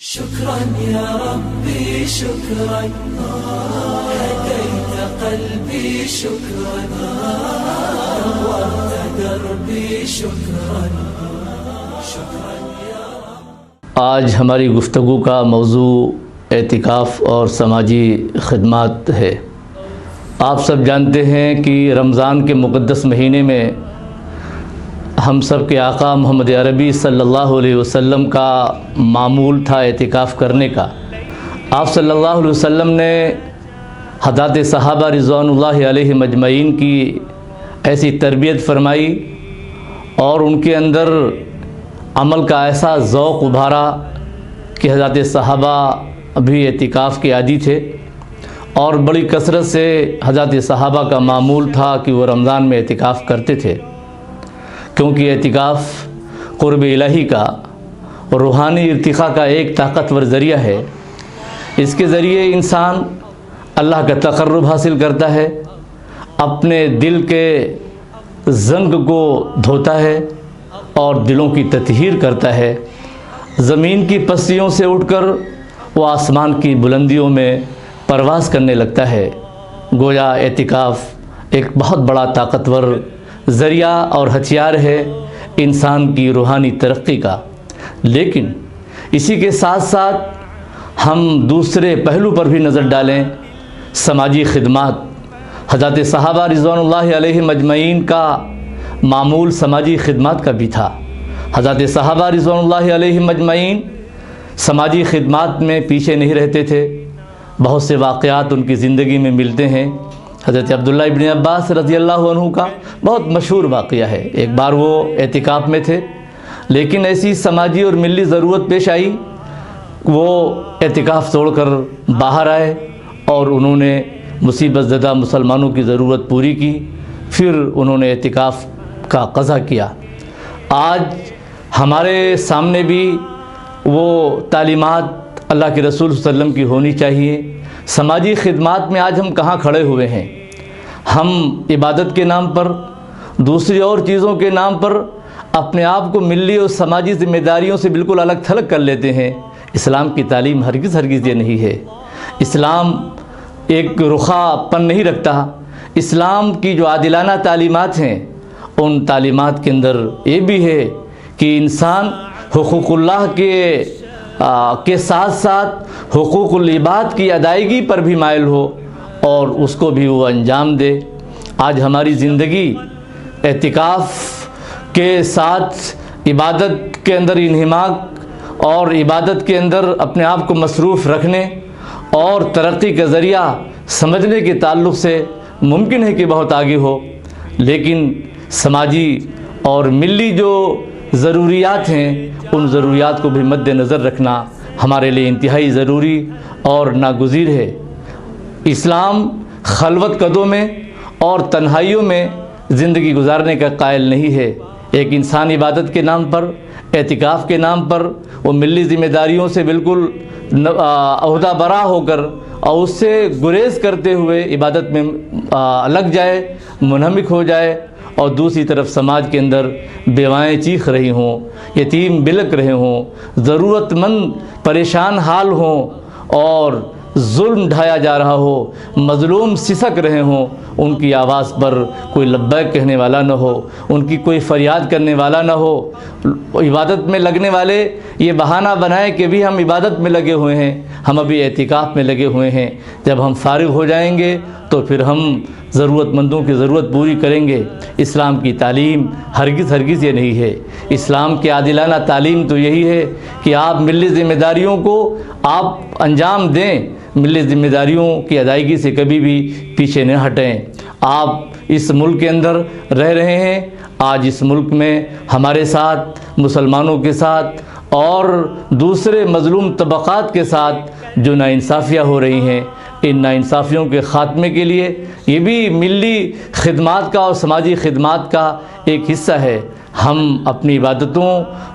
شكرا يا ربي شكرا هديت قلبي شكرا نورت دربي شكرا شكرا يا رب۔ آج ہماری گفتگو کا موضوع اعتکاف اور سماجی خدمات ہے۔ آپ سب جانتے ہیں کہ رمضان کے مقدس مہینے میں ہم سب کے آقا محمد عربی صلی اللہ علیہ وسلم کا معمول تھا اعتکاف کرنے کا۔ آپ صلی اللہ علیہ وسلم نے حضرات صحابہ رضوان اللہ علیہ مجمعین کی ایسی تربیت فرمائی اور ان کے اندر عمل کا ایسا ذوق ابھارا کہ حضرات صحابہ بھی اعتکاف کے عادی تھے اور بڑی کثرت سے حضرات صحابہ کا معمول تھا کہ وہ رمضان میں اعتکاف کرتے تھے، کیونکہ اعتکاف قرب الہی کا اور روحانی ارتقاء کا ایک طاقتور ذریعہ ہے۔ اس کے ذریعے انسان اللہ کا تقرب حاصل کرتا ہے، اپنے دل کے زنگ کو دھوتا ہے اور دلوں کی تطہیر کرتا ہے، زمین کی پستیوں سے اٹھ کر وہ آسمان کی بلندیوں میں پرواز کرنے لگتا ہے۔ گویا اعتکاف ایک بہت بڑا طاقتور ذریعہ اور ہتھیار ہے انسان کی روحانی ترقی کا۔ لیکن اسی کے ساتھ ساتھ ہم دوسرے پہلو پر بھی نظر ڈالیں، سماجی خدمات۔ حضرات صحابہ رضوان اللہ علیہ مجمعین کا معمول سماجی خدمات کا بھی تھا۔ حضرات صحابہ رضوان اللہ علیہ مجمعین سماجی خدمات میں پیچھے نہیں رہتے تھے۔ بہت سے واقعات ان کی زندگی میں ملتے ہیں۔ حضرت عبداللہ ابن عباس رضی اللہ عنہ کا بہت مشہور واقعہ ہے۔ ایک بار وہ اعتکاف میں تھے، لیکن ایسی سماجی اور ملی ضرورت پیش آئی، وہ اعتکاف توڑ کر باہر آئے اور انہوں نے مصیبت زدہ مسلمانوں کی ضرورت پوری کی، پھر انہوں نے اعتکاف کا قضا کیا۔ آج ہمارے سامنے بھی وہ تعلیمات اللہ کے رسول صلی اللہ علیہ وسلم کی ہونی چاہیے۔ سماجی خدمات میں آج ہم کہاں کھڑے ہوئے ہیں؟ ہم عبادت کے نام پر، دوسری اور چیزوں کے نام پر اپنے آپ کو ملی اور سماجی ذمہ داریوں سے بالکل الگ تھلگ کر لیتے ہیں۔ اسلام کی تعلیم ہرگز یہ نہیں ہے۔ اسلام ایک رخا پن نہیں رکھتا۔ اسلام کی جو عادلانہ تعلیمات ہیں، ان تعلیمات کے اندر یہ بھی ہے کہ انسان حقوق اللہ کے ساتھ ساتھ حقوق العباد کی ادائیگی پر بھی مائل ہو اور اس کو بھی وہ انجام دے۔ آج ہماری زندگی اعتکاف کے ساتھ عبادت کے اندر انہماک اور عبادت کے اندر اپنے آپ کو مصروف رکھنے اور ترقی کا ذریعہ سمجھنے کے تعلق سے ممکن ہے کہ بہت آگے ہو، لیکن سماجی اور ملی جو ضروریات ہیں، ان ضروریات کو بھی مد نظر رکھنا ہمارے لیے انتہائی ضروری اور ناگزیر ہے۔ اسلام خلوت قدوں میں اور تنہائیوں میں زندگی گزارنے کا قائل نہیں ہے۔ ایک انسان عبادت کے نام پر، اعتکاف کے نام پر وہ ملی ذمہ داریوں سے بالکل عہدہ برا ہو کر اور اس سے گریز کرتے ہوئے عبادت میں لگ جائے، منہمک ہو جائے، اور دوسری طرف سماج کے اندر بیوائیں چیخ رہی ہوں، یتیم بلک رہے ہوں، ضرورت مند پریشان حال ہوں اور ظلم ڈھایا جا رہا ہو، مظلوم سسک رہے ہوں، ان کی آواز پر کوئی لبیک کہنے والا نہ ہو، ان کی کوئی فریاد کرنے والا نہ ہو۔ عبادت میں لگنے والے یہ بہانہ بنائیں کہ بھی ہم عبادت میں لگے ہوئے ہیں، ہم ابھی اعتکاف میں لگے ہوئے ہیں، جب ہم فارغ ہو جائیں گے تو پھر ہم ضرورت مندوں کی ضرورت پوری کریں گے۔ اسلام کی تعلیم ہرگز یہ نہیں ہے۔ اسلام کی عادلانہ تعلیم تو یہی ہے کہ آپ ملی ذمہ داریوں کو آپ انجام دیں، ملی ذمہ داریوں کی ادائیگی سے کبھی بھی پیچھے نہ ہٹیں۔ آپ اس ملک کے اندر رہ رہے ہیں، آج اس ملک میں ہمارے ساتھ، مسلمانوں کے ساتھ اور دوسرے مظلوم طبقات کے ساتھ جو ناانصافیاں ہو رہی ہیں، ان ناانصافیوں کے خاتمے کے لیے یہ بھی ملی خدمات کا اور سماجی خدمات کا ایک حصہ ہے۔ ہم اپنی عبادتوں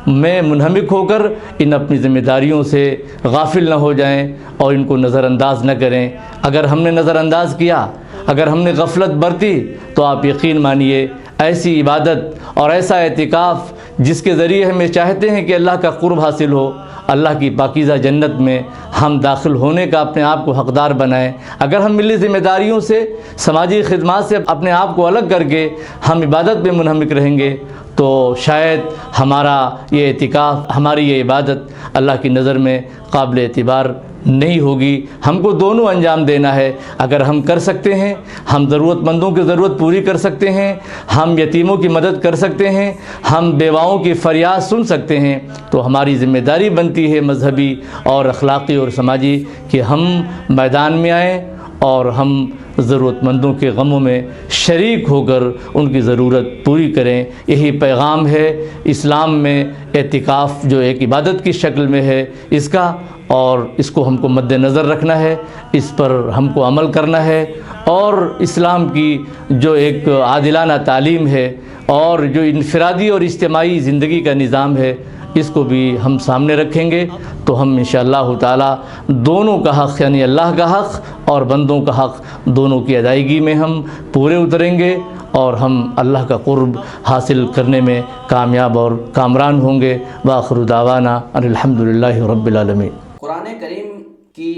میں منہمک ہو کر ان اپنی ذمہ داریوں سے غافل نہ ہو جائیں اور ان کو نظر انداز نہ کریں۔ اگر ہم نے نظر انداز کیا، اگر ہم نے غفلت برتی، تو آپ یقین مانیے ایسی عبادت اور ایسا اعتکاف جس کے ذریعے ہمیں چاہتے ہیں کہ اللہ کا قرب حاصل ہو اللہ کی پاکیزہ جنت میں ہم داخل ہونے کا اپنے آپ کو حقدار بنائیں۔ اگر ہم ملی ذمہ داریوں سے، سماجی خدمات سے اپنے آپ کو الگ کر کے ہم عبادت میں منہمک رہیں گے تو شاید ہمارا یہ اعتکاف، ہماری یہ عبادت اللہ کی نظر میں قابل اعتبار نہیں ہوگی۔ ہم کو دونوں انجام دینا ہے۔ اگر ہم کر سکتے ہیں، ہم ضرورت مندوں کی ضرورت پوری کر سکتے ہیں، ہم یتیموں کی مدد کر سکتے ہیں، ہم بیواؤں کی فریاد سن سکتے ہیں، تو ہماری ذمہ داری بنتی ہے مذہبی اور اخلاقی اور سماجی کہ ہم میدان میں آئیں اور ہم ضرورت مندوں کے غموں میں شریک ہو کر ان کی ضرورت پوری کریں۔ یہی پیغام ہے اسلام میں اعتکاف جو ایک عبادت کی شکل میں ہے اس کا، اور اس کو ہم کو مد نظر رکھنا ہے، اس پر ہم کو عمل کرنا ہے، اور اسلام کی جو ایک عادلانہ تعلیم ہے اور جو انفرادی اور اجتماعی زندگی کا نظام ہے اس کو بھی ہم سامنے رکھیں گے تو ہم انشاءاللہ تعالی دونوں کا حق، یعنی اللہ کا حق اور بندوں کا حق، دونوں کی ادائیگی میں ہم پورے اتریں گے اور ہم اللہ کا قرب حاصل کرنے میں کامیاب اور کامران ہوں گے۔ وآخر دعوانا ان الحمدللہ رب العالمین۔ قرآن کریم کی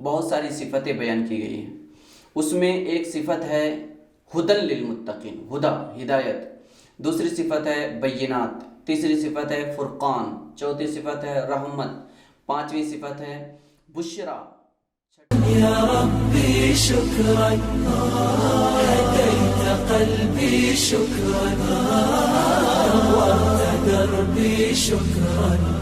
بہت ساری صفتیں بیان کی گئی ہیں، اس میں ایک صفت ہے ہدی للمتقین، ہدا ہدایت، دوسری صفت ہے بینات، تیسری صفت ہے فرقان، چوتھی صفت ہے رحمت، پانچویں صفت ہے بشرا۔ يا ربي شكرا هديت قلبي شكرا نورت دربي شكرا